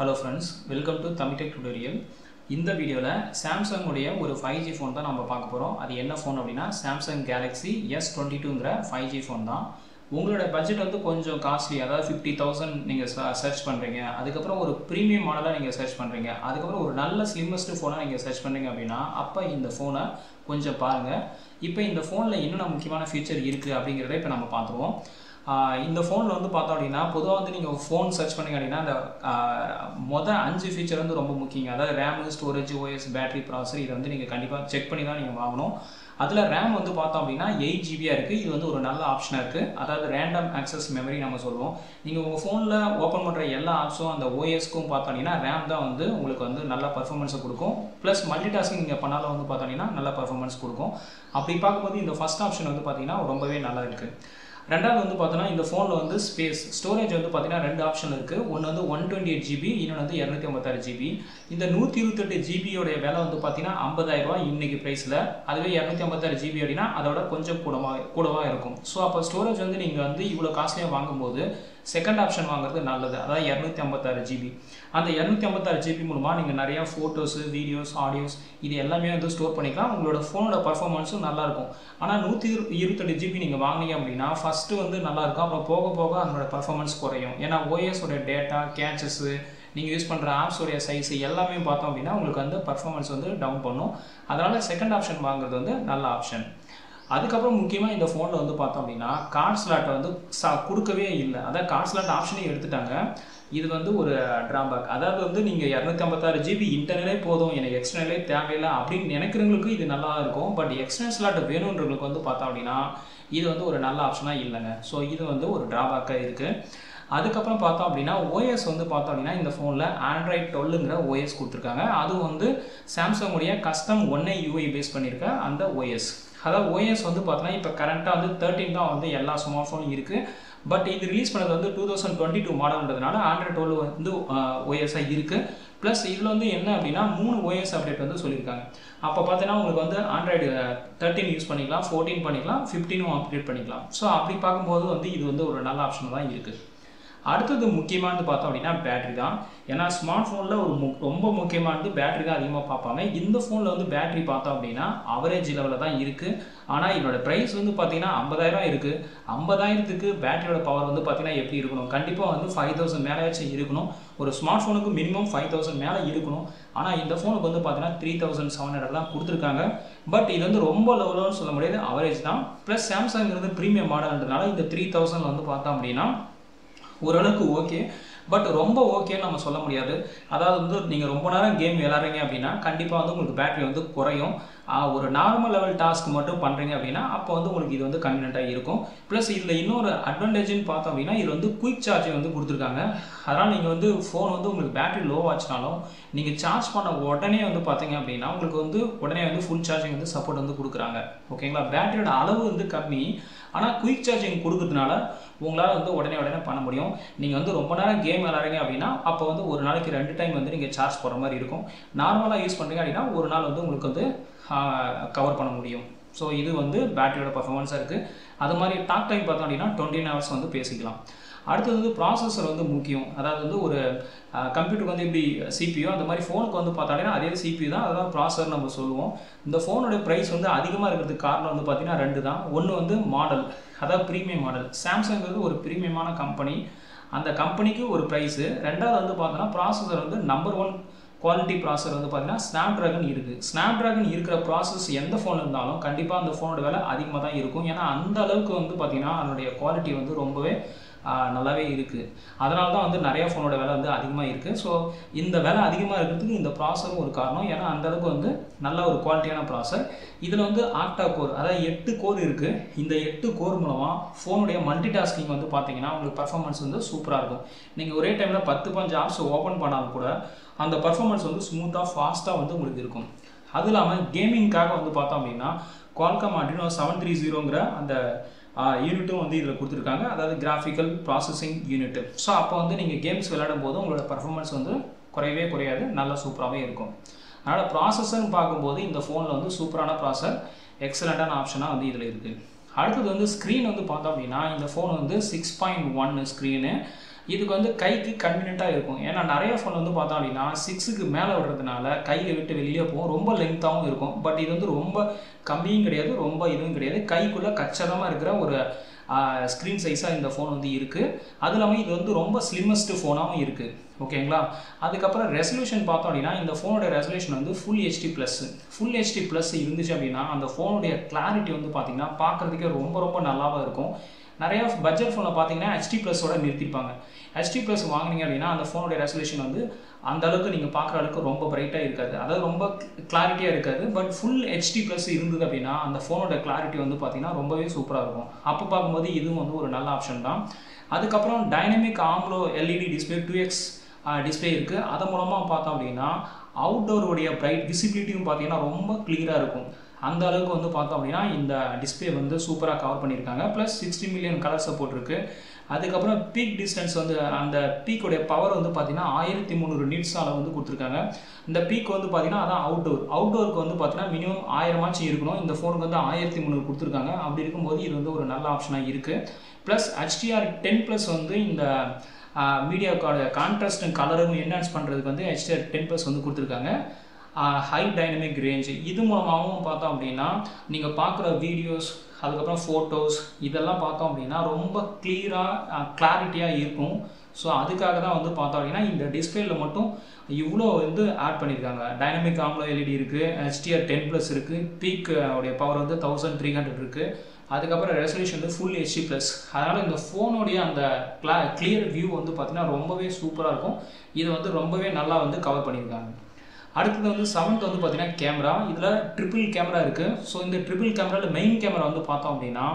Hello friends, welcome to Tamitek tutorial. இந்த வீடியோல Samsung உடைய ஒரு 5G phone தான் நம்ம பார்க்க போறோம். அது என்ன phone அப்படினா Samsung Galaxy S22ங்கற 5G phone தான். உங்களோட பட்ஜெட் வந்து கொஞ்சம் காஸ்ட்லி, அதாவது 50000 நீங்க சர்ச் பண்றீங்க. அதுக்கு அப்புறம் ஒரு பிரீமியம் மாடலா நீங்க சர்ச் பண்றீங்க. அதுக்கு அப்புறம் ஒரு நல்ல ஸ்லிம்மஸ்ட் ஃபோனா நீங்க சர்ச் பண்றீங்க அப்படினா அப்ப இந்த ஃபோனை கொஞ்சம் பாருங்க. இப்போ இந்த ஃபோன்ல என்னென்ன முக்கியமான ஃபீச்சர் இருக்கு அப்படிங்கறதை இப்போ நம்ம பார்த்துருவோம். இந்த ஃபோனில் வந்து பார்த்தோம் அப்படின்னா பொதுவாக வந்து நீங்கள் ஃபோன் சர்ச் பண்ணிங்க அப்படின்னா அந்த மொதல் 5 ஃபீச்சர் வந்து ரொம்ப முக்கியங்க. அதாவது ரேம், ஸ்டோரேஜ், ஓஎஸ், பேட்டரி, ப்ராசர் இதை வந்து நீங்கள் கண்டிப்பாக செக் பண்ணி தான் நீங்கள் வாங்கணும். அதில் ரேம் வந்து பார்த்தோம் அப்படின்னா 8GB இருக்குது. இது வந்து ஒரு நல்ல ஆப்ஷனாக இருக்குது. அதாவது ரேண்டம் ஆக்சஸ் மெமரி நம்ம சொல்லுவோம். நீங்கள் உங்கள் ஃபோனில் ஓப்பன் பண்ணுற எல்லா ஆப்ஸும் அந்த ஓஎஸ்க்கும் பார்த்தோம் அப்படின்னா ரேம் தான் வந்து உங்களுக்கு வந்து நல்ல பர்ஃபார்மன்ஸை கொடுக்கும். ப்ளஸ் மல்டி டாஸ்கிங் நீங்கள் பண்ணாலும் வந்து பார்த்தோம் அப்படின்னா நல்ல பர்ஃபார்மன்ஸ் கொடுக்கும். அப்படி பார்க்கும்போது இந்த ஃபஸ்ட் ஆப்ஷன் வந்து பார்த்தீங்கன்னா ரொம்பவே நல்லா இருக்குது. ரெண்டாவது வந்து பார்த்தோன்னா இந்த ஃபோனில் வந்து ஸ்டோரேஜ் வந்து பார்த்தீங்கன்னா 2 ஆப்ஷன் இருக்குது. ஒன்று வந்து 128GB, இன்னொன்று வந்து 256GB. இந்த 128GB விலை வந்து பார்த்தீங்கன்னா 50000 ரூபாய் இன்னைக்கு ப்ரைஸில். அதுவே 256GB அப்படின்னா அதோட கொஞ்சம் கூடவா இருக்கும். ஸோ அப்போ ஸ்டோரேஜ் வந்து நீங்கள் வந்து இவ்வளோ காஸ்ட்லியாக வாங்கும்போது செகண்ட் ஆப்ஷன் வாங்குறது நல்லது. அதாவது 256GB. அந்த 256GB மூலமாக நீங்கள் நிறையா ஃபோட்டோஸு, வீடியோஸ், ஆடியோஸ் இது எல்லாமே வந்து ஸ்டோர் பண்ணிக்கலாம். உங்களோட ஃபோனோட பர்ஃபார்மன்ஸும் நல்லாயிருக்கும். ஆனால் 128GB நீங்கள் வாங்கினீங்க அப்படின்னா ஃபஸ்ட்டு வந்து நல்லாயிருக்கும். அப்புறம் போக போக அதனோட பர்ஃபார்மன்ஸ் குறையும். ஏன்னா ஓஎஸோட டேட்டா, கேச்சஸ்ஸு, நீங்கள் யூஸ் பண்ணுற ஆப்ஸோடைய சைஸு எல்லாமே பார்த்தோம் அப்படின்னா உங்களுக்கு வந்து பர்ஃபார்மன்ஸ் வந்து டவுன் பண்ணும். அதனால் செகண்ட் ஆப்ஷன் வாங்குறது வந்து நல்ல ஆப்ஷன். அதுக்கப்புறம் முக்கியமாக இந்த ஃபோனில் வந்து பார்த்தோம் அப்படின்னா கார்ட் ஸ்லாட்டை வந்து கொடுக்கவே இல்லை. அதாவது கார்ட் ஸ்லாட் ஆப்ஷனே எடுத்துட்டாங்க. இது வந்து ஒரு ட்ராபேக். அதாவது வந்து நீங்கள் 256GB இன்டர்னலே போதும், எனக்கு எக்ஸ்டர்னலே தேவையில்லை அப்படின்னு நினைக்கிறவங்களுக்கு இது நல்லா இருக்கும். பட் எக்ஸ்டர்னல் ஸ்லாட் வேணுன்றவங்களுக்கு வந்து பார்த்தோம் அப்படின்னா இது வந்து ஒரு நல்ல ஆப்ஷனாக இல்லைங்க. ஸோ இது வந்து ஒரு ட்ராபேக்காக இருக்குது. அதுக்கப்புறம் பார்த்தோம் அப்படின்னா ஓஎஸ் வந்து பார்த்தோம் அப்படின்னா இந்த ஃபோனில் Android 12ங்கிற ஓஎஸ் கொடுத்துருக்காங்க. அதுவும் வந்து சாம்சங் உடைய கஸ்டம் 1A UI பேஸ் பண்ணியிருக்க அந்த ஓஎஸ். அதாவது ஓஎஸ் வந்து பார்த்தோன்னா இப்போ கரண்ட்டாக வந்து 13 தான் வந்து எல்லா ஸ்மார்ட் ஃபோனும் இருக்குது. பட் இது ரிலீஸ் பண்ணது வந்து 2022 மாடல்ன்றதுனால Android 12 வந்து ஓஎஸ்ஸாக இருக்குது. ப்ளஸ் இதில் வந்து என்ன அப்படின்னா 3 ஓஎஸ் அப்டேட் வந்து சொல்லியிருக்காங்க. அப்போ பார்த்தீங்கன்னா உங்களுக்கு வந்து Android 13 யூஸ் பண்ணிக்கலாம், 14 பண்ணிக்கலாம், 15 அப்டேட் பண்ணிக்கலாம். ஸோ அப்படி பார்க்கும்போது வந்து இது வந்து ஒரு நல்ல ஆப்ஷன் தான் இருக்குது. அடுத்தது முக்கியமானது பார்த்தோம் அப்படின்னா பேட்டரி தான். ஏன்னா ஸ்மார்ட் ஃபோனில் ரொம்ப முக்கியமானது பேட்டரி தான் அதிகமாக பார்ப்பாங்க. இந்த ஃபோனில் வந்து பேட்டரி பார்த்தோம் அப்படின்னா அவரேஜ் லெவலில் தான் இருக்குது. ஆனால் இதோட ப்ரைஸ் வந்து பார்த்தீங்கன்னா 50000 இருக்குது. 50000க்கு பேட்டரியோட பவர் வந்து பார்த்தீங்கன்னா எப்படி இருக்கணும்? கண்டிப்பாக வந்து 5000 மேலேயாச்சும் இருக்கணும். ஒரு ஸ்மார்ட் ஃபோனுக்கு மினிமம் 5000 மேலே இருக்கணும். ஆனால் இந்த ஃபோனுக்கு வந்து பார்த்தீங்கன்னா 3700 தான் கொடுத்துருக்காங்க. பட் இது வந்து ரொம்ப லெவலோன்னு சொல்ல முடியாது, அவரேஜ் தான். ப்ளஸ் சாம்சங்கிறது ப்ரீமியம் மாடல்ன்றதுனால இந்த 3000 வந்து பார்த்தோம் அப்படின்னா ஓரளவுக்கு ஓகே. பட் ரொம்ப ஓகேன்னு நம்ம சொல்ல முடியாது. அதாவது வந்து நீங்கள் ரொம்ப நேரம் கேம் விளாட்றீங்க அப்படின்னா கண்டிப்பாக வந்து உங்களுக்கு பேட்டரி வந்து குறையும். ஒரு நார்மல் லெவல் டாஸ்க் மட்டும் பண்ணுறீங்க அப்படின்னா அப்போ வந்து உங்களுக்கு இது வந்து கன்வீனியண்ட்டாக இருக்கும். ப்ளஸ் இதில் இன்னொரு அட்வான்டேஜ்னு பார்த்தோம் அப்படின்னா இது வந்து குயிக் சார்ஜிங் வந்து கொடுத்துருக்காங்க. அதனால் நீங்கள் வந்து ஃபோன் வந்து உங்களுக்கு பேட்டரி லோ ஆச்சுனாலும் நீங்கள் சார்ஜ் பண்ண உடனே வந்து பார்த்தீங்க அப்படின்னா உங்களுக்கு வந்து உடனே வந்து ஃபுல் சார்ஜிங் வந்து சப்போர்ட் வந்து கொடுக்குறாங்க. ஓகேங்களா? பேட்டரியோட அளவு வந்து கம்மி, ஆனால் குயிக் சார்ஜிங் கொடுக்கறதுனால உங்களால் வந்து உடனே பண்ண முடியும். நீங்கள் வந்து ரொம்ப நேரம் கேம் விளாட்றீங்க அப்படின்னா அப்போ வந்து ஒரு நாளைக்கு 2 டைம் வந்து நீங்கள் சார்ஜ் போடுற மாதிரி இருக்கும். நார்மலாக யூஸ் பண்ணுறீங்க அப்படின்னா ஒரு நாள் வந்து உங்களுக்கு வந்து கவர் பண்ண முடியும். ஸோ இது வந்து பேட்டரியோட பர்ஃபார்மன்ஸாக இருக்குது. அது மாதிரி டாக் டைம் பார்த்தோம் அப்படின்னா 29 hours வந்து பேசிக்கலாம். அடுத்தது வந்து ப்ராசஸர் வந்து முக்கியம். அதாவது வந்து ஒரு கம்ப்யூட்டருக்கு வந்து எப்படி CPU அந்த மாதிரி ஃபோனுக்கு வந்து பார்த்தோம்னா அதே CPU தான், அதான் ப்ராசஸர் நம்ம சொல்லுவோம். இந்த ஃபோனோட ப்ரைஸ் வந்து அதிகமாக இருக்கிறதுக்கு காரணம் வந்து பார்த்தீங்கன்னா 2 தான். ஒன்று வந்து மாடல், அதாவது ப்ரீமியம் மாடல். சாம்சங்கிறது ஒரு ப்ரீமியமான கம்பெனி, அந்த கம்பெனிக்கு ஒரு ப்ரைஸு. ரெண்டாவது வந்து பார்த்தோன்னா ப்ராசஸர் வந்து நம்பர் 1 குவாலிட்டி ப்ராசஸர் வந்து பார்த்தீங்கன்னா ஸ்னாப்ட்ராகன் இருக்குது. ஸ்னாப்ட்ராகன் இருக்கிற ப்ராசஸ் எந்த ஃபோன் இருந்தாலும் கண்டிப்பாக அந்த ஃபோனோட விலை அதிகமாக தான் இருக்கும். ஏன்னா அந்த அளவுக்கு வந்து பார்த்தீங்கன்னா அதனுடைய குவாலிட்டி வந்து ரொம்பவே நல்லாவே இருக்குது. அதனால தான் வந்து நிறையா ஃபோனோட விலை வந்து அதிகமாக இருக்குது. ஸோ இந்த விலை அதிகமாக இருக்கிறதுக்கு இந்த ப்ராசஸரும் ஒரு காரணம். ஏன்னா அந்தளவுக்கு வந்து நல்ல ஒரு குவாலிட்டியான ப்ராசஸர். இதில் வந்து ஆக்டா கோர், அதாவது 8 கோர் இருக்குது. இந்த 8 கோர் மூலமாக ஃபோனுடைய மல்டி டாஸ்கிங் வந்து பார்த்தீங்கன்னா உங்களுக்கு பர்ஃபார்மன்ஸ் வந்து சூப்பராக இருக்கும். நீங்கள் ஒரே டைமில் 10-15 ஆப்ஸ் ஓப்பன் பண்ணாலும் கூட அந்த பர்ஃபார்மன்ஸ் வந்து ஸ்மூத்தாக, ஃபாஸ்ட்டாக வந்து உங்களுக்கு இருக்கும். அது இல்லாமல் கேமிங்காக வந்து பார்த்தோம் அப்படின்னா Qualcomm Adreno 730ங்கிற அந்த யூனிட்டும் வந்து இதில் கொடுத்துருக்காங்க. அதாவது கிராஃபிக்கல் ப்ராசஸிங் யூனிட்டு. ஸோ அப்போ வந்து நீங்கள் கேம்ஸ் விளையாடும் போது உங்களோட பர்ஃபார்மன்ஸ் வந்து குறையவே குறையாது, நல்லா சூப்பராகவே இருக்கும். அதனால் ப்ராசஸர்னு பார்க்கும்போது இந்த ஃபோனில் வந்து சூப்பரான ப்ராசஸர், எக்ஸலண்ட்டான ஆப்ஷனாக வந்து இதில் இருக்குது. அடுத்தது வந்து ஸ்க்ரீன் வந்து பார்த்தோம் அப்படின்னா இந்த ஃபோன் வந்து 6.1 ஸ்க்ரீனு. இதுக்கு வந்து கைக்கு கன்வீனியண்ட்டாக இருக்கும். ஏன்னா நிறைய ஃபோன் வந்து பார்த்தோம் அப்படின்னா 6க்கு மேலே விடுறதுனால கையை விட்டு வெளியே போகும், ரொம்ப லென்த்தாகவும் இருக்கும். பட் இது வந்து ரொம்ப கம்மியும் கிடையாது, ரொம்ப இதுவும் கிடையாது, கைக்குள்ளே கச்சிதமாக இருக்கிற ஒரு ஸ்க்ரீன் சைஸாக இந்த ஃபோன் வந்து இருக்குது. அது இல்லாமல் இது வந்து ரொம்ப ஸ்லிம்மஸ்ட் ஃபோனாகவும் இருக்குது. ஓகேங்களா. அதுக்கப்புறம் ரெசல்யூஷன் பார்த்தோம் அப்படின்னா இந்த ஃபோனோட ரெசல்யூஷன் வந்து ஃபுல் ஹெச்டி ப்ளஸ் இருந்துச்சு அப்படின்னா அந்த ஃபோனுடைய கிளாரிட்டி வந்து பார்த்திங்கன்னா பார்க்குறதுக்கே ரொம்ப ரொம்ப நல்லாவும் இருக்கும். நிறையா பட்ஜெட் ஃபோனில் பார்த்தீங்கன்னா HD+ஓட நிறுத்திப்பாங்க. HD+ வாங்கினீங்க அப்படின்னா அந்த ஃபோனுடைய ரெசல்யூஷன் வந்து அந்த அளவுக்கு நீங்கள் பார்க்குற அளவுக்கு ரொம்ப பிரைட்டாக இருக்காது, அதாவது ரொம்ப கிளாரிட்டியாக இருக்காது. பட் ஃபுல் HD+ இருந்தது அப்படின்னா அந்த ஃபோனோட கிளாரிட்டி வந்து பார்த்திங்கன்னா ரொம்பவே சூப்பராக இருக்கும். அப்போ பார்க்கும்போது இதுவும் வந்து ஒரு நல்ல ஆப்ஷன் தான். அதுக்கப்புறம் dynamic ஆம்லோ LED display 2x display இருக்குது. அதன் மூலமாக பார்த்தோம் அப்படின்னா அவுட்டோருடைய பிரைட் விசிபிலிட்டியும் பார்த்தீங்கன்னா ரொம்ப கிளியராக இருக்கும். அந்த அளவுக்கு வந்து பார்த்தோம் அப்படின்னா இந்த டிஸ்பிளே வந்து சூப்பராக கவர் பண்ணியிருக்காங்க. ப்ளஸ் 60 மில்லியன் கலர் சப்போர்ட் இருக்குது. அதுக்கப்புறம் பீக் டிஸ்டன்ஸ் வந்து அந்த பீக்கோடைய பவர் வந்து பார்த்தீங்கன்னா 1300 நிட்ஸால் வந்து கொடுத்துருக்காங்க. இந்த பீக் வந்து பார்த்தீங்கன்னா அதான் அவுட்டோருக்கு வந்து பார்த்தீங்கன்னா மினிமம் 1000 இருக்கணும். இந்த ஃபோனுக்கு வந்து 1300 கொடுத்துருக்காங்க. அப்படி இருக்கும்போது இது வந்து ஒரு நல்ல ஆப்ஷனாக இருக்குது. ப்ளஸ் HDR10+ வந்து இந்த மீடியாவோட கான்ட்ராஸ்ட் கலரும் என்ஹான்ஸ் பண்ணுறதுக்கு வந்து HDR10+ வந்து கொடுத்துருக்காங்க. ஹை டைனமிக் ரேஞ்ச் இது மூலமாகவும் பார்த்தோம் அப்படின்னா நீங்கள் பார்க்குற வீடியோஸ் அதுக்கப்புறம் ஃபோட்டோஸ் இதெல்லாம் பார்த்தோம் அப்படின்னா ரொம்ப கிளாரிட்டியாக இருக்கும். ஸோ அதுக்காக தான் வந்து பார்த்தோம் அப்படின்னா இந்த டிஸ்பிளேல மட்டும் இவ்வளோ வந்து ஆட் பண்ணியிருக்காங்க. டைனமிக் ஆம்லோ LED இருக்குது, HDR10+ இருக்குது, பீக் உடைய பவர் வந்து 1300 இருக்குது. அதுக்கப்புறம் ரெசல்யூஷன் வந்து ஃபுல் HD+. அதனால் இந்த ஃபோனுடைய அந்த கிளியர் வியூ வந்து பார்த்திங்கன்னா ரொம்பவே சூப்பராக இருக்கும். இது வந்து ரொம்பவே நல்லா வந்து கவர் பண்ணியிருக்காங்க. அடுத்தது வந்து 7th வந்து பார்த்திங்கன்னா கேமரா. இதில் ட்ரிபிள் கேமரா இருக்குது. ஸோ இந்த ட்ரிபிள் கேமராவில் மெயின் கேமரா வந்து பார்த்தோம் அப்படின்னா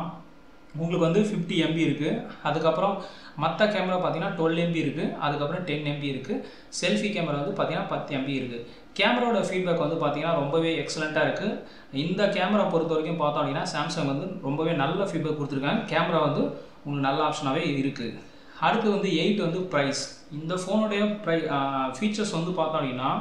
உங்களுக்கு வந்து 50 MB இருக்குது. அதுக்கப்புறம் மற்ற கேமரா பார்த்தீங்கன்னா 12 MB இருக்குது. அதுக்கப்புறம் 10 MB இருக்குது. செல்ஃபி கேமரா வந்து பார்த்தீங்கன்னா 10 MB இருக்குது. கேமராவோட ஃபீட்பேக் வந்து பார்த்தீங்கன்னா ரொம்பவே எக்ஸலண்ட்டாக இருக்குது. இந்த கேமரா பொறுத்த வரைக்கும் பார்த்தோம் அப்படின்னா சாம்சங் வந்து ரொம்பவே நல்ல ஃபீட்பேக் கொடுத்துருக்காங்க. கேமரா வந்து உங்களுக்கு நல்ல ஆப்ஷனாகவே இருக்குது. அடுத்து வந்து 8 வந்து ப்ரைஸ். இந்த ஃபோனுடைய ஃபீச்சர்ஸ் வந்து பார்த்தோம் அப்படின்னா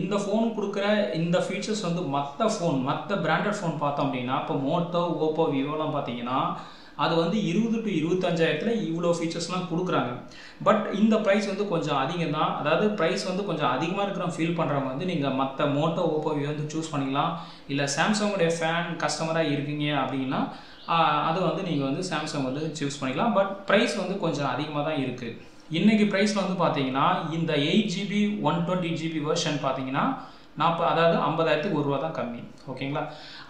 இந்த ஃபோன் கொடுக்குற இந்த ஃபீச்சர்ஸ் வந்து மற்ற பிராண்டட் ஃபோன் பார்த்தோம் அப்படின்னா இப்போ மோட்டோ, ஓப்போ, விவோலாம் பார்த்தீங்கன்னா அது வந்து 20 to 25,000 இவ்வளோ ஃபீச்சர்ஸ்லாம் கொடுக்குறாங்க. பட் இந்த ப்ரைஸ் வந்து கொஞ்சம் அதிகம் தான். அதாவது ப்ரைஸ் வந்து கொஞ்சம் அதிகமாக இருக்கிற ஃபீல் பண்ணுறவங்க வந்து நீங்கள் மற்ற மோட்டோ, ஓப்போ, விவோ வந்து சூஸ் பண்ணிக்கலாம். இல்லை சாம்சங்குடைய ஃபேன் கஸ்டமராக இருக்கீங்க அப்படின்னா அது வந்து நீங்கள் வந்து சாம்சங் வந்து சூஸ் பண்ணிக்கலாம். பட் ப்ரைஸ் வந்து கொஞ்சம் அதிகமாக தான் இருக்குது. இன்றைக்கி ப்ரைஸில் வந்து பார்த்தீங்கன்னா இந்த 8GB 120GB வெர்ஷன் பார்த்தீங்கன்னா அதாவது 50,000க்கு ₹1 தான் கம்மி. ஓகேங்களா.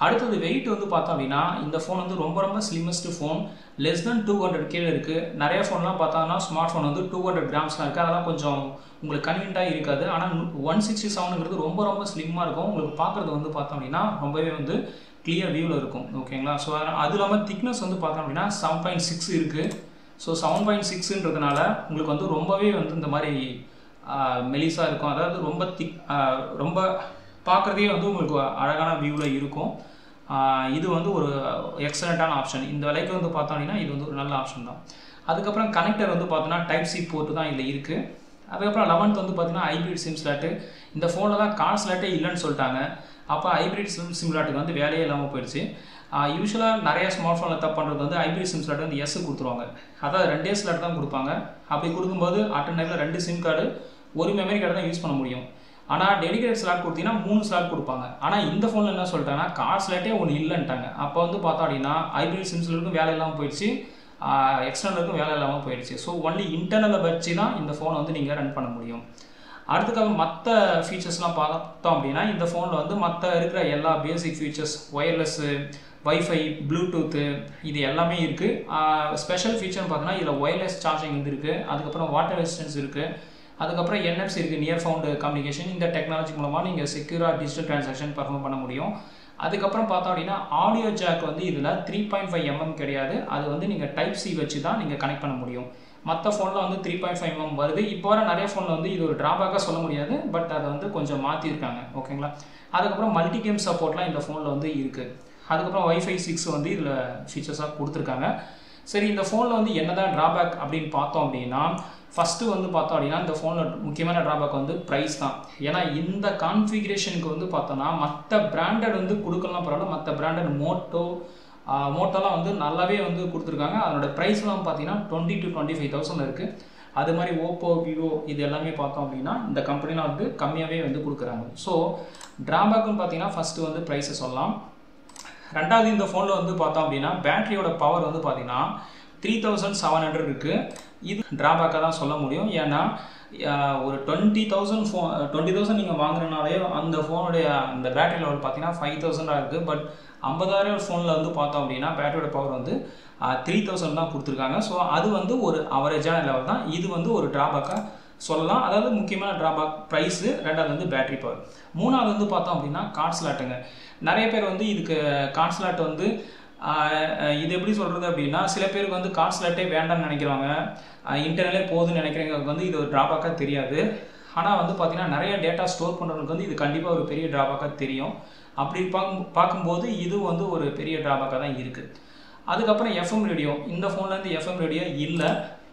அடுத்தது வெயிட் வந்து பார்த்தோம் அப்படின்னா இந்த ஃபோன் வந்து ரொம்ப ரொம்ப slimmest phone. Less than 200 kg இருக்குது. நிறைய ஃபோன்லாம் பார்த்தோம்னா ஸ்மார்ட் ஃபோன் வந்து 200 கிராம்ஸ்லாம் இருக்குது. அதெல்லாம் கொஞ்சம் உங்களுக்கு கன்வீனியண்ட்டாக இருக்காது. ஆனால் 167ங்கிறது ரொம்ப ரொம்ப ஸ்லிம்மாக இருக்கும். உங்களுக்கு பார்க்குறது வந்து பார்த்தோம் அப்படின்னா ரொம்பவே வந்து கிளியர் வியூவில் இருக்கும். ஓகேங்களா. ஸோ அது இல்லாமல் திக்னஸ் வந்து பார்த்தோம் அப்படின்னா 7.6 இருக்குது. ஸோ 7.6ன்றதுனால உங்களுக்கு வந்து ரொம்பவே வந்து இந்த மாதிரி மெலிசாக இருக்கும். அதாவது ரொம்ப பார்க்குறதே வந்து உங்களுக்கு அழகான வியூவில் இருக்கும். இது வந்து ஒரு எக்ஸலண்ட்டான ஆப்ஷன். இந்த விலைக்கு வந்து பார்த்தோம் அப்படின்னா இது வந்து ஒரு நல்ல ஆப்ஷன் தான். அதுக்கப்புறம் கனெக்டர் வந்து பார்த்தோன்னா Type-C போர்ட்டு தான் இதில் இருக்குது. அதுக்கப்புறம் 11th வந்து பார்த்தீங்கன்னா ஹைப்ரிட் சிம் ஸ்லாட்டு. இந்த ஃபோனில் தான் கார் ஸ்லாட்டே இல்லைன்னு சொல்லிட்டாங்க. அப்போ ஹைப்ரிட் சிம் ஸ்லாட்டுக்கு வந்து வேலையே இல்லாமல் போயிடுச்சு. யூஸ்வலாக நிறைய ஸ்மார்ட் ஃபோனில் தப்பு பண்ணுறது வந்து ஹைப்ரிட் சிம் ஸ்லாட் வந்து எஸ் கொடுத்துருவாங்க. அதாவது 2 ஸ்லாட் தான் கொடுப்பாங்க. அப்படி கொடுக்கும்போது அட்டன் டைமில் 2 சிம் கார்டு 1 மெமரி கார்டு தான் யூஸ் பண்ண முடியும். ஆனால் டெடிகேட் ஸ்லாட் கொடுத்தீங்கன்னா 3 ஸ்லாட் கொடுப்பாங்க. ஆனால் இந்த ஃபோனில் என்ன சொல்லிட்டாங்கன்னா கார் ஸ்லாட்டே ஒன்று இல்லைன்ட்டாங்க. அப்போ வந்து பார்த்தோம் அப்படின்னா ஹைப்ரிட் சிம் ஸ்லாட்டுக்கும் வேலை இல்லாமல் போயிடுச்சு, எக்ஸ்டர்னலுக்கும் வேலை இல்லாமல் போயிடுச்சு. ஸோ ஒன்லி இன்டர்னலை வச்சு தான் இந்த ஃபோனை வந்து நீங்கள் ரன் பண்ண முடியும். அடுத்துக்காக மற்ற ஃபீச்சர்ஸ்லாம் பார்த்தோம் அப்படின்னா இந்த ஃபோனில் வந்து மற்ற இருக்கிற எல்லா பேசிக் ஃபீச்சர்ஸ் ஒயர்லெஸ்ஸு, வைஃபை, ப்ளூடூத்து இது எல்லாமே இருக்குது. ஸ்பெஷல் ஃபீச்சர்னு பார்த்தோன்னா இதில் ஒயர்லெஸ் சார்ஜிங் வந்து இருக்குது. அதுக்கப்புறம் வாட்டர் ரெசிஸ்டன்ஸ் இருக்குது. அதுக்கப்புறம் NFC இருக்குது, நியர் ஃபவுண்ட் கம்யூனிகேஷன். இந்த டெக்னாலஜி மூலமாக நீங்கள் செக்யூராக டிஜிட்டல் ட்ரான்சாக்ஷன் பர்ஃபார்ம் பண்ண முடியும். அதுக்கப்புறம் பார்த்தோம் அப்படின்னா ஆடியோ ஜாக் வந்து இதில் 3.5 mm கிடையாது. அது வந்து நீங்கள் Type-C வச்சு தான் நீங்கள் கனெக்ட் பண்ண முடியும். மற்ற ஃபோனில் வந்து 3.5 mm வருது. இப்போ வர நிறைய ஃபோனில் வந்து இது ஒரு ட்ராபேக்காக சொல்ல முடியாது. பட் அதை வந்து கொஞ்சம் மாற்றிருக்காங்க. ஓகேங்களா. அதுக்கப்புறம் மல்டி கேம் சப்போர்ட்லாம் இந்த ஃபோனில் வந்து இருக்குது. அதுக்கப்புறம் Wi-Fi 6 வந்து இதில் ஃபீச்சர்ஸாக கொடுத்துருக்காங்க. சரி, இந்த ஃபோனில் வந்து என்ன தான் ட்ராபேக் அப்படின்னு பார்த்தோம் அப்படின்னா ஃபஸ்ட்டு வந்து பார்த்தோம் அப்படின்னா இந்த ஃபோனில் முக்கியமான ட்ராபேக் வந்து ப்ரைஸ் தான். ஏன்னா இந்த கான்ஃபிகரேஷனுக்கு வந்து பார்த்தோன்னா மற்ற பிராண்டட் வந்து கொடுக்கலாம் பரவாயில்ல. மற்ற பிராண்டட் மோட்டோலாம் வந்து நல்லாவே வந்து கொடுத்துருக்காங்க. அதனோட ப்ரைஸ்லாம் பார்த்தீங்கன்னா 20,000 to 25,000 இருக்குது. அது மாதிரி ஓப்போ விவோ இது எல்லாமே பார்த்தோம் அப்படின்னா இந்த கம்பெனிலாம் வந்து கம்மியாகவே வந்து கொடுக்குறாங்க. ஸோ ட்ராபேக்குன்னு பார்த்தீங்கன்னா ஃபஸ்ட்டு வந்து ப்ரைஸை சொல்லலாம். ரெண்டாவது இந்த ஃபோனில் வந்து பார்த்தோம் அப்படின்னா பேட்டரியோட பவர் வந்து பார்த்தீங்கன்னா 3700 இருக்குது. இது ட்ராபேக்காக தான் சொல்ல முடியும். ஏன்னா ஒரு 20,000 நீங்கள் வாங்குறனாலே அந்த ஃபோனுடைய அந்த பேட்டரி லெவல் பார்த்தீங்கன்னா 5000 இருக்குது. பட் 50,000 ஃபோனில் வந்து பார்த்தோம் அப்படின்னா பேட்டரியோட பவர் வந்து 3000 தான் கொடுத்துருக்காங்க. ஸோ அது வந்து ஒரு அவரேஜான லெவல் தான். இது வந்து ஒரு ட்ராபேக்காக சொல்லலாம். அதாவது முக்கியமான ட்ராபேக் ப்ரைஸு, ரெண்டாவது வந்து பேட்டரி பவர். மூணாவது வந்து பார்த்தோம் அப்படின்னா கார்ட் ஸ்லாட்டுங்க. நிறைய பேர் வந்து இதுக்கு கார்ட் ஸ்லாட் வந்து இது எப்படி சொல்கிறது அப்படின்னா, சில பேருக்கு வந்து கார்ட் ஸ்லாட்டே வேண்டாம்னு நினைக்கிறவங்க, இன்டர்னலே போகுதுன்னு நினைக்கிறவங்களுக்கு வந்து இது ஒரு ட்ராபேக்காக தெரியாது. ஆனால் வந்து பார்த்திங்கன்னா நிறைய டேட்டா ஸ்டோர் பண்ணுறவங்களுக்கு வந்து இது கண்டிப்பாக ஒரு பெரிய ட்ராபேக்காக தெரியும். அப்படி பார்க்கும்போது இது வந்து ஒரு பெரிய ட்ராபேக்காக தான் இருக்குது. அதுக்கப்புறம் எஃப்எம் ரேடியோ. இந்த ஃபோன்லேருந்து எஃப்எம் ரேடியோ இல்லை.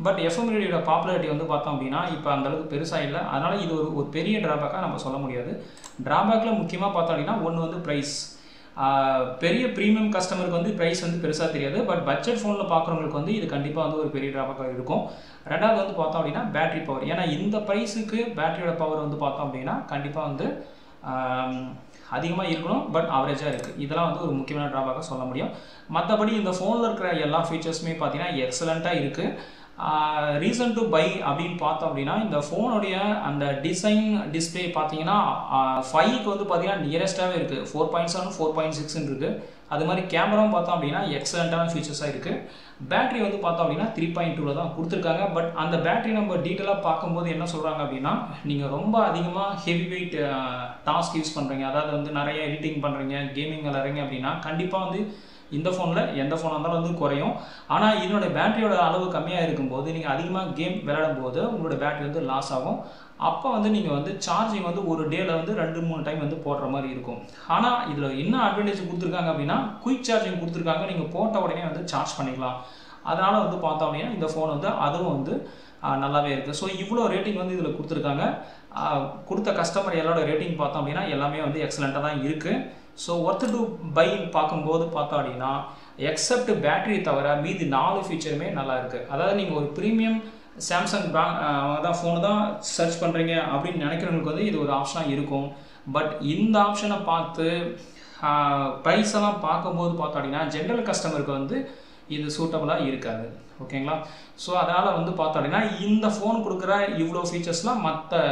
பட் எஃப்எம் ரேடியோட பாப்புலாரிட்டி வந்து பார்த்தோம் அப்படின்னா இப்போ அந்தளவுக்கு பெருசாக இல்லை. அதனால் இது ஒரு பெரிய ட்ராபேக்காக நம்ம சொல்ல முடியாது. ட்ராபேக்கில் முக்கியமாக பார்த்தோம் அப்படின்னா ஒன்று வந்து ப்ரைஸ். பெரிய ப்ரீமியம் கஸ்டமருக்கு வந்து ப்ரைஸ் வந்து பெருசாக தெரியாது. பட் பட்ஜெட் ஃபோனில் பார்க்குறவங்களுக்கு வந்து இது கண்டிப்பாக வந்து ஒரு பெரிய ட்ராபேக்காக இருக்கும். ரெண்டாவது வந்து பார்த்தோம் அப்படின்னா பேட்டரி பவர். ஏன்னா இந்த ப்ரைஸுக்கு பேட்டரியோட பவர் வந்து பார்த்தோம் அப்படின்னா கண்டிப்பாக வந்து அதிகமாக இருக்கணும். பட் ஆவரேஜாக இருக்குது. இதெல்லாம் வந்து ஒரு முக்கியமான ட்ராபேக்காக சொல்ல முடியும். மற்றபடி இந்த ஃபோனில் இருக்கிற எல்லா ஃபீச்சர்ஸுமே பார்த்தீங்கன்னா எக்ஸலண்ட்டாக இருக்குது. ரீசன் டு பை அப்படின்னு பார்த்தோம் அப்படின்னா இந்த ஃபோனுடைய அந்த டிசைன் டிஸ்பிளே பார்த்தீங்கன்னா 5க்கு வந்து பார்த்தீங்கன்னா நியரஸ்ட்டாகவே இருக்குது. 4.7 4.6 இருக்குது. அது மாதிரி கேமராவும் பார்த்தோம் அப்படின்னா எக்ஸலண்ட்டான ஃபீச்சர்ஸாக இருக்குது. பேட்டரி வந்து பார்த்தோம் அப்படின்னா 3.2 தான் கொடுத்துருக்காங்க. பட் அந்த பேட்டரி நம்ம டீட்டெயிலாக பார்க்கும்போது என்ன சொல்கிறாங்க அப்படின்னா, நீங்கள் ரொம்ப அதிகமாக ஹெவி வெயிட் டாஸ்க் யூஸ் பண்ணுறீங்க, அதாவது வந்து நிறைய எடிட்டிங் பண்ணுறீங்க, கேமிங் விளாட்றீங்க அப்படின்னா கண்டிப்பாக வந்து இந்த ஃபோனில் எந்த ஃபோனாக இருந்தாலும் வந்து குறையும். ஆனால் இதனோட பேட்டரியோட அளவு கம்மியாக இருக்கும்போது நீங்கள் அதிகமாக கேம் விளையாடும் போது உங்களோட பேட்டரி வந்து லாஸ் ஆகும். அப்போ வந்து நீங்கள் வந்து சார்ஜிங் வந்து ஒரு டேயில் வந்து 2-3 டைம் வந்து போடுற மாதிரி இருக்கும். ஆனால் இதில் என்ன அட்வான்டேஜ் கொடுத்துருக்காங்க அப்படின்னா குயிக் சார்ஜிங் கொடுத்துருக்காங்க. நீங்கள் போட்ட உடனே வந்து சார்ஜ் பண்ணிக்கலாம். அதனால் வந்து பார்த்தோம் அப்படின்னா இந்த ஃபோன் வந்து அதுவும் வந்து நல்லாவே இருக்குது. ஸோ இவ்வளோ ரேட்டிங் வந்து இதில் கொடுத்துருக்காங்க. கொடுத்த கஸ்டமர் எல்லாரோட ரேட்டிங் பார்த்தோம் அப்படின்னா எல்லாமே வந்து எக்ஸலண்ட்டாக தான் இருக்குது. ஸோ ஒர்த் டு பைன்னு பார்க்கும்போது பார்த்தோம் அப்படின்னா எக்ஸப்ட் பேட்டரி தவிர மீதி 4 ஃபீச்சருமே நல்லா இருக்குது. அதாவது நீங்கள் ஒரு ப்ரீமியம் சாம்சங் தான் ஃபோனு தான் சர்ச் பண்ணுறீங்க அப்படின்னு நினைக்கிறவங்களுக்கு வந்து இது ஒரு ஆப்ஷனாக இருக்கும். பட் இந்த ஆப்ஷனை பார்த்து ப்ரைஸ் எல்லாம் பார்க்கும்போது பார்த்தோம் அப்படின்னா ஜென்ரல் கஸ்டமருக்கு வந்து இது சூட்டபுளாக இருக்காது. ஓகேங்களா? ஸோ அதனால் வந்து பார்த்தோம் அப்படின்னா இந்த ஃபோன் கொடுக்குற இவ்வளோ ஃபீச்சர்ஸ்லாம் மற்ற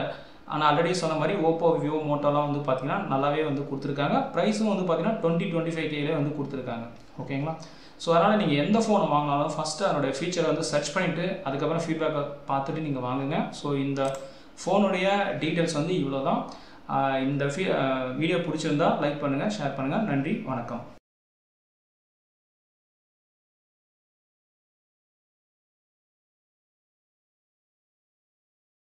ஆனால் ஆல்ரெடி சொன்ன மாதிரி ஓப்போ விவோ மோட்டோலாம் வந்து பார்த்திங்கன்னா நல்லாவே வந்து கொடுத்துருக்காங்க. ப்ரைஸும் வந்து பார்த்திங்கன்னா 20-25Kலே வந்து கொடுத்துருக்காங்க. ஓகேங்களா? ஸோ அதனால் நீங்கள் எந்த ஃபோனை வாங்கினாலும் ஃபஸ்ட்டு அதனுடைய ஃபீச்சரை வந்து சர்ச் பண்ணிவிட்டு அதுக்கப்புறம் ஃபீட்பேக்கை பார்த்துட்டு நீங்கள் வாங்குங்க. ஸோ இந்த ஃபோனுடைய டீட்டெயில்ஸ் வந்து இவ்வளோ தான். இந்த வீடியோ பிடிச்சிருந்தா லைக் பண்ணுங்கள், ஷேர் பண்ணுங்கள். நன்றி, வணக்கம்.